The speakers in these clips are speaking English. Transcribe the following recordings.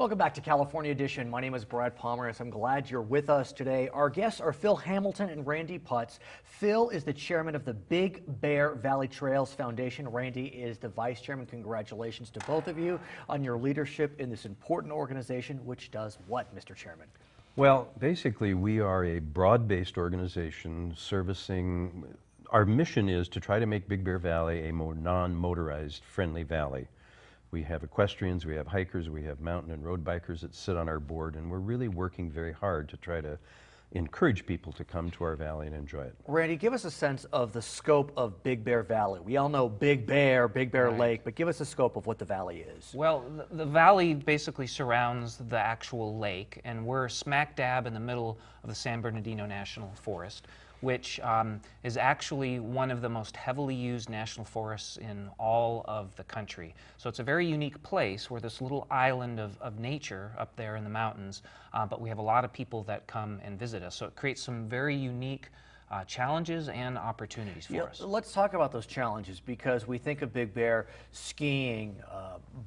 Welcome back to California Edition. My name is Brad Pomerantz. I'm glad you're with us today. Our guests are Phil Hamilton and Randy Putz. Phil is the chairman of the Big Bear Valley Trails Foundation. Randy is the vice chairman. Congratulations to both of you on your leadership in this important organization, which does what, Mr. Chairman? Well, basically, we are a broad-based organization servicing. Our mission is to try to make Big Bear Valley a more non-motorized friendly valley. We have equestrians, we have hikers, we have mountain and road bikers that sit on our board, and we're really working very hard to try to encourage people to come to our valley and enjoy it. Randy, give us a sense of the scope of Big Bear Valley. We all know Big Bear Right. Lake, but give us a scope of what the valley is. Well, the valley basically surrounds the actual lake, and we're smack dab in the middle of the San Bernardino National Forest, which is actually one of the most heavily used national forests in all of the country. So it's a very unique place. We're this little island of nature up there in the mountains, but we have a lot of people that come and visit us. So it creates some very unique challenges and opportunities for us. Let's talk about those challenges, because we think of Big Bear, skiing,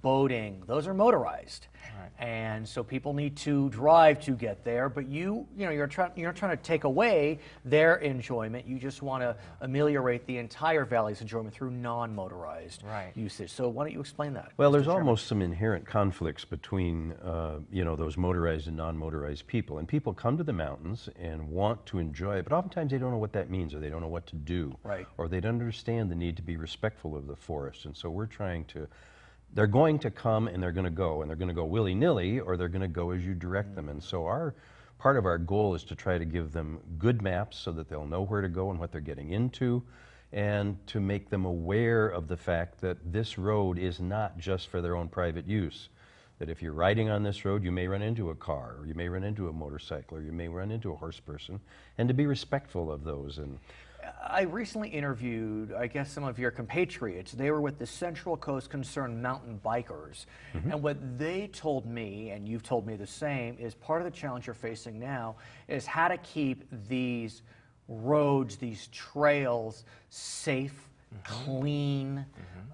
boating, those are motorized. Right. And so people need to drive to get there, but you're not trying to take away their enjoyment. You just want to ameliorate the entire valley's enjoyment through non-motorized usage. So why don't you explain that? Well, Mr. there's Chairman? almost some inherent conflicts between those motorized and non-motorized people. And people come to the mountains and want to enjoy it, but oftentimes they don't know what that means, or they don't know what to do, Right. or they don't understand the need to be respectful of the forest. And so we're trying to. They're going to come and they're going to go, and they're going to go willy-nilly, or they're going to go as you direct them. And so part of our goal is to try to give them good maps so that they'll know where to go and what they're getting into, and to make them aware of the fact that this road is not just for their own private use. That if you're riding on this road, you may run into a car, or you may run into a motorcycle, or you may run into a horse person, and to be respectful of those. And I recently interviewed, I guess, some of your compatriots. They were with the Central Coast Concerned Mountain Bikers. And what they told me, and you've told me the same, is part of the challenge you're facing now is how to keep these roads, these trails safe, clean,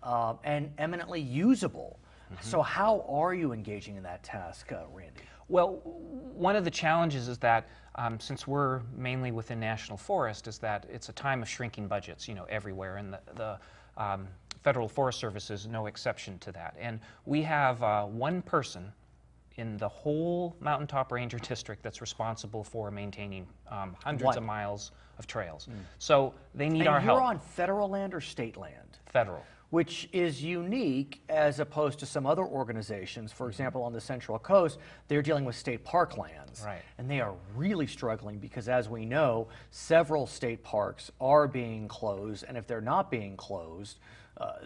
and eminently usable. So how are you engaging in that task, Randy? Well, one of the challenges is that since we're mainly within national forest, is that it's a time of shrinking budgets, everywhere, and the Federal Forest Service is no exception to that. And we have one person in the whole Mountaintop Ranger District that's responsible for maintaining hundreds of miles of trails. So they need our help. You're on federal land or state land? Federal. Which is unique as opposed to some other organizations. For example, on the Central Coast, they're dealing with state park lands. Right. And they are really struggling because, as we know, several state parks are being closed, and if they're not being closed,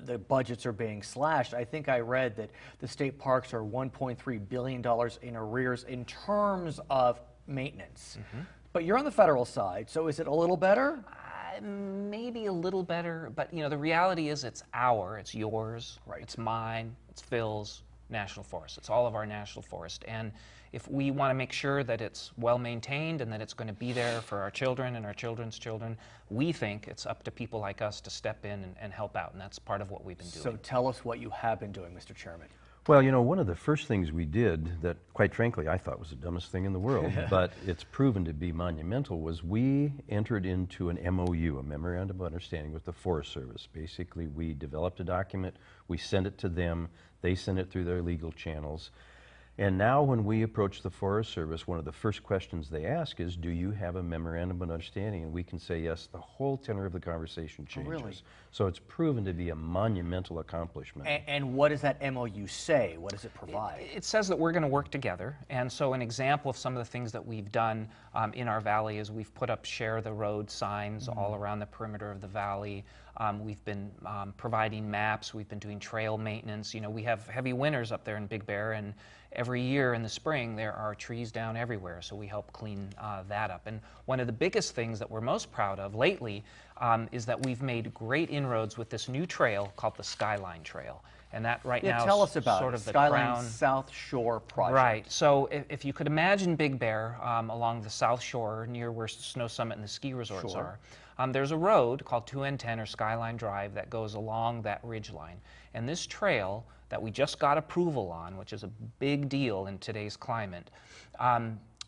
the budgets are being slashed. I think I read that the state parks are $1.3 billion in arrears in terms of maintenance. But you're on the federal side, so is it a little better? Maybe a little better, but the reality is it's yours, it's mine, it's Phil's national forest. It's all of our national forest. And if we want to make sure that it's well maintained and that it's going to be there for our children and our children's children, we think it's up to people like us to step in and help out, and that's part of what we've been doing. So tell us what you have been doing, Mr. Chairman. well, one of the first things we did that, quite frankly, I thought was the dumbest thing in the world, but it's proven to be monumental, was we entered into an MOU, a Memorandum of Understanding, with the Forest Service. Basically, we developed a document, we sent it to them, they sent it through their legal channels. And now when we approach the Forest Service, one of the first questions they ask is, do you have a Memorandum of Understanding? And we can say yes. The whole tenor of the conversation changes. Oh, really? So it's proven to be a monumental accomplishment. And what does that MOU say? What does it provide? It says that we're going to work together, and so an example of some of the things that we've done in our valley is we've put up share the road signs all around the perimeter of the valley. We've been providing maps, we've been doing trail maintenance. We have heavy winters up there in Big Bear, and every year in the spring there are trees down everywhere, so we help clean that up. And one of the biggest things that we're most proud of lately is that we've made great inroads with this new trail called the Skyline Trail. And that right now tell us is about sort it. of the Skyline crown. South Shore project. Right. So if you could imagine Big Bear along the South Shore near where Snow Summit and the ski resorts Sure. there's a road called 2N10 or Skyline Drive that goes along that ridgeline. And this trail that we just got approval on, which is a big deal in today's climate,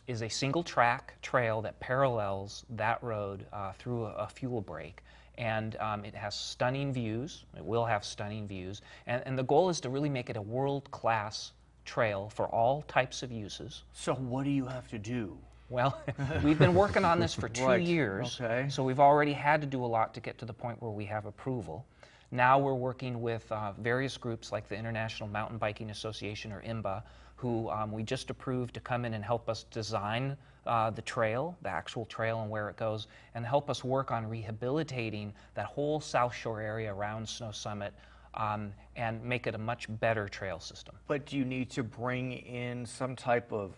is a single track trail that parallels that road through a fuel break. And it has stunning views. It will have stunning views. And the goal is to really make it a world-class trail for all types of uses. So what do you have to do? Well, we've been working on this for 2 Right. years, Okay. so we've already had to do a lot to get to the point where we have approval. Now we're working with various groups like the International Mountain Biking Association, or IMBA, who we just approved to come in and help us design the trail, the actual trail and where it goes, and help us work on rehabilitating that whole South Shore area around Snow Summit and make it a much better trail system. But do you need to bring in some type of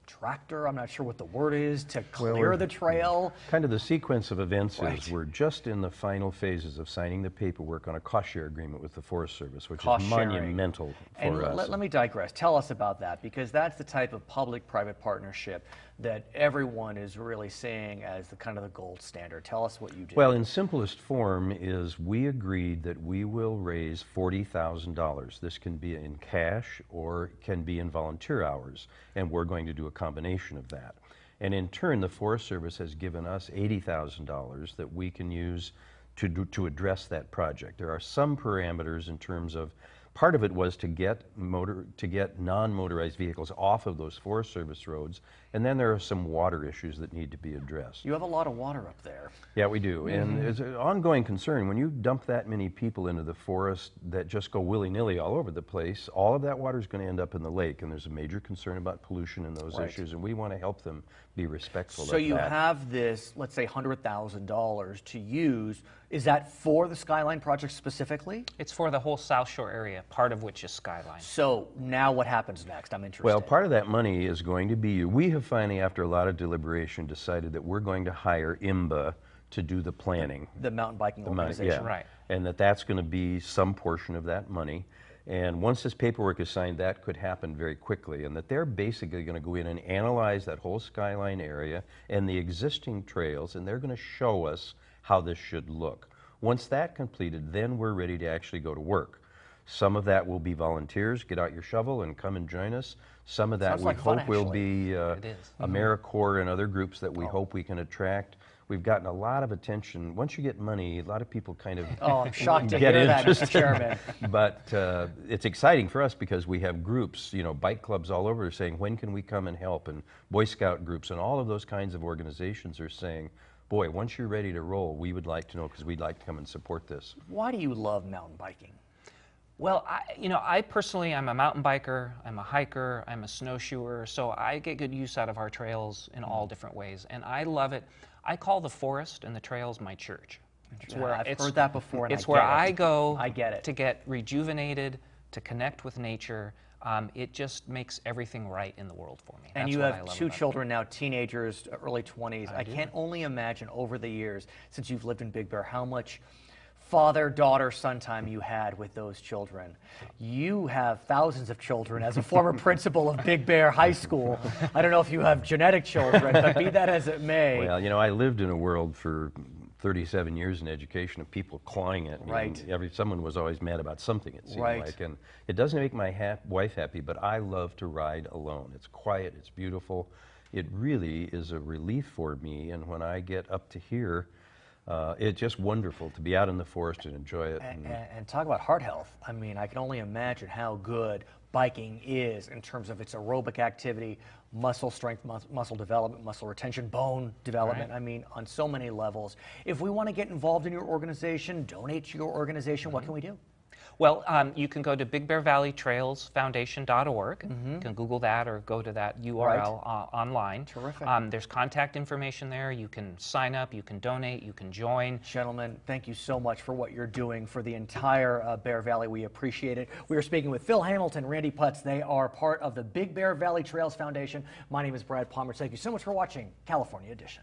tractor, I'm not sure what the word is, to clear the trail? Kind of the sequence of events Right. is we're just in the final phases of signing the paperwork on a cost-share agreement with the Forest Service, which Cost is sharing. monumental And for us. let me digress. Tell us about that, because that's the type of public-private partnership that everyone is really seeing as the kind of the gold standard. Tell us what you did. Well, in simplest form is we agreed that we will raise $40,000. This can be in cash or can be in volunteer hours, and we're going to do a combination of that. And in turn, the Forest Service has given us $80,000 that we can use to address that project. There are some parameters in terms of, part of it was to get non-motorized vehicles off of those Forest Service roads, and then there are some water issues that need to be addressed. you have a lot of water up there. Yeah, we do. And it's an ongoing concern. When you dump that many people into the forest that just go willy-nilly all over the place, all of that water is going to end up in the lake, and there's a major concern about pollution and those Right. issues, and we want to help them be respectful So of you that. have this, let's say, $100,000 to use. Is that for the Skyline project specifically? It's for the whole South Shore area, part of which is Skyline. So now what happens next? I'm interested. Well, part of that money is going to be, we have finally, after a lot of deliberation, decided that we're going to hire IMBA to do the planning. the mountain biking The money, organization. yeah. Right. And that's going to be some portion of that money. And once this paperwork is signed, that could happen very quickly. And that they're basically going to go in and analyze that whole Skyline area and the existing trails, and they're going to show us how this should look. Once that's completed, then we're ready to actually go to work. Some of that will be volunteers. Get out your shovel and come and join us. Some of that Sounds we like fun, hope will actually. be It is. AmeriCorps and other groups that we hope we can attract. We've gotten a lot of attention. Once you get money, a lot of people kind of Oh, I'm shocked to get hear that, Mr. interested. Chairman. But it's exciting for us because we have groups, bike clubs all over saying, when can we come and help? And Boy Scout groups and all of those kinds of organizations are saying, boy, once you're ready to roll, we would like to know, because we'd like to come and support this. Why do you love mountain biking? Well, I personally, I'm a mountain biker, I'm a hiker, I'm a snowshoer, so I get good use out of our trails in all different ways, and I love it. I call the forest and the trails my church. It's Yeah, I've heard that before, and it's I where get it. I go I get it. to get rejuvenated, to connect with nature. It just makes everything right in the world for me. And That's you what I have love two about it. children now, teenagers, early 20s. I can't only imagine over the years, since you've lived in Big Bear, how much father, daughter, son time you had with those children. You have thousands of children as a former principal of Big Bear High School. I don't know if you have genetic children, but be that as it may. Well, I lived in a world for 37 years in education of people clawing at me. Right. And someone was always mad about something, it seemed Right. like. And it doesn't make my wife happy, but I love to ride alone. It's quiet, it's beautiful. It really is a relief for me. And when I get up to here, it's just wonderful to be out in the forest and enjoy it. And talk about heart health. I mean, I can only imagine how good biking is in terms of its aerobic activity, muscle strength, muscle development, muscle retention, bone development. Right. I mean, on so many levels. If we want to get involved in your organization, donate to your organization, what can we do? Well, you can go to BigBearValleyTrailsFoundation.org. You can Google that or go to that URL online. Terrific. There's contact information there. You can sign up, you can donate, you can join. Gentlemen, thank you so much for what you're doing for the entire Bear Valley. We appreciate it. We are speaking with Phil Hamilton, Randy Putz. They are part of the Big Bear Valley Trails Foundation. My name is Brad Palmer. Thank you so much for watching California Edition.